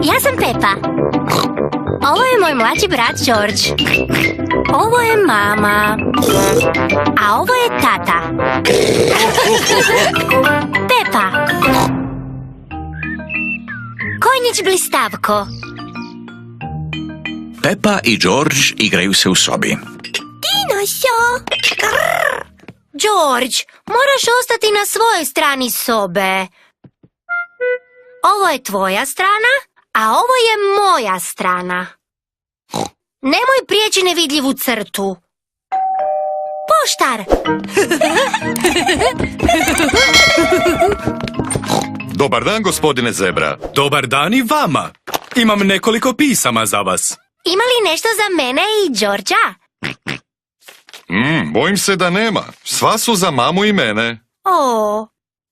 Ja sam Pepa. Ovo je moj mlađi brat George. Ovo je mama. A ovo je tata. Pepa. Konjić Blistavko. Pepa i George igraju se u sobi. Dinoso. George, moraš ostati na svojoj strani sobe. Ovo je tvoja strana, a ovo je moja strana. Nemoj prijeći nevidljivu crtu. Poštar! Dobar dan, gospodine Zebra. Dobar dan i vama. Imam nekoliko pisama za vas. Ima li nešto za mene i Đorđa? Bojim se da nema. Sva su za mamu i mene. O,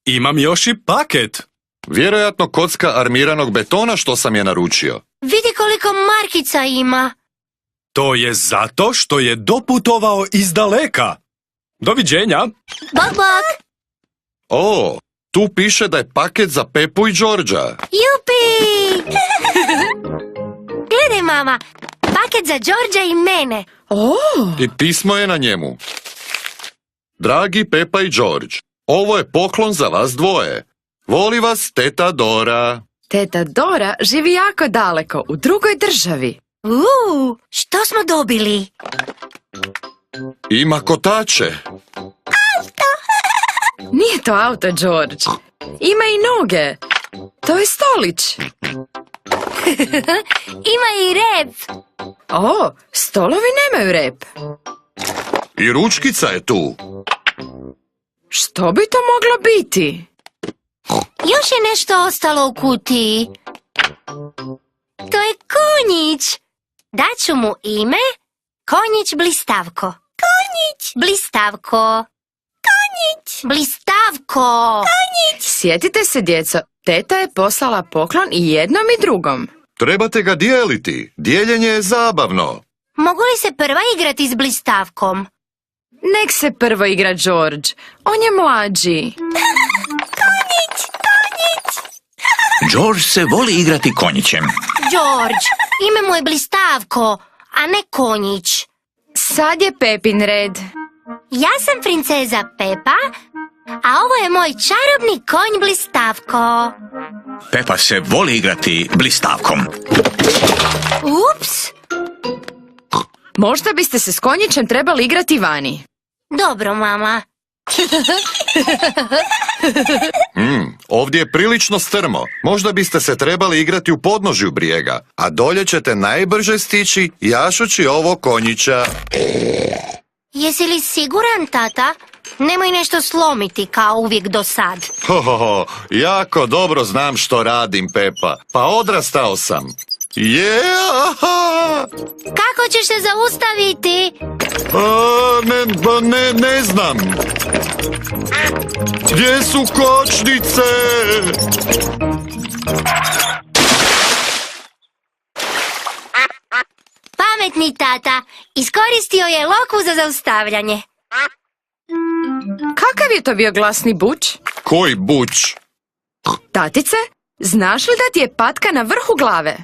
Imam još i paket. Vjerojatno kocka armiranog betona što sam je naručio. vidi koliko markica ima. To je zato što je doputovao iz daleka. Doviđenja. Bok, bok. O, tu piše da je paket za Pepu i Đorđa. Jupi! Gledaj, mama. Paket za Đorđa i mene. I pismo je na njemu. Dragi Pepa i George, ovo je poklon za vas dvoje. Voli vas teta Dora. Teta Dora živi jako daleko, u drugoj državi. Što smo dobili? Ima kotače. Nije to auto, George. Ima i noge. To je stolić. Ima i rep. O, stolovi nemaju rep. I ručkica je tu. Što bi to moglo biti? Još je nešto ostalo u kutiji. To je konjić. Daću mu ime Konjić Blistavko. Konjić Blistavko. Konjić Blistavko. Sjetite se, djeco, teta je poslala poklon i jednom i drugom. Trebate ga dijeliti. Dijeljenje je zabavno. Mogu li se prva igrati s Blistavkom? Nek se prvo igra George. On je mlađi. George se voli igrati konjićem. George, ime mu je Blistavko, a ne Konjić. Sad je Pepin red. Ja sam princeza Pepa, a ovo je moj čarobni konj Blistavko. Pepa se voli igrati blistavkom. Ups, Možda biste se s konjićem trebali igrati vani. dobro, mama. Ovdje je prilično strmo. Možda biste se trebali igrati u podnožju brijega, a dolje ćete najbrže stići jašući ovo konjića. Jesi li siguran, tata? Nemoj nešto slomiti kao uvijek do sad. Jako dobro znam što radim, Pepa. Pa odrastao sam. Kako ćeš se zaustaviti? Ne znam. Gdje su kočnice? Pametni tata, iskoristio je lokvu za zaustavljanje. Kakav je to bio glasni buč? Koji buč? Tatice, znaš li da ti je patka na vrhu glave?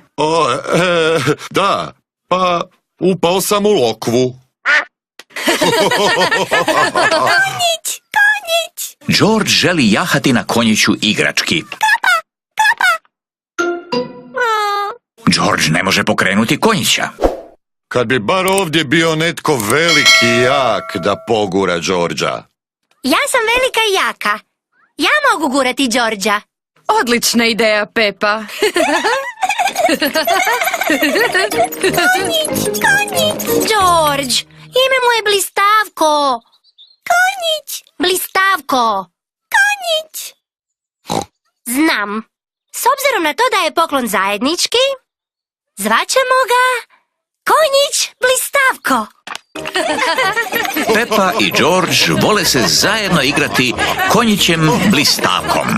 Da, pa upao sam u lokvu. George želi jahati na konjiću igrački. George ne može pokrenuti konjića. Kad bi bar ovdje bio netko veliki i jak da pogura Đorđa. Ja sam velika i jaka. Ja mogu gurati Đorđa. Odlična ideja, Pepa. George, ime mu je Blistavko. Konjić. Blistavko. Konjić. Znam. S obzirom na to da je poklon zajednički, zvaćemo ga Konjić Blistavko. Pepa i George vole se zajedno igrati konjićem blistavkom.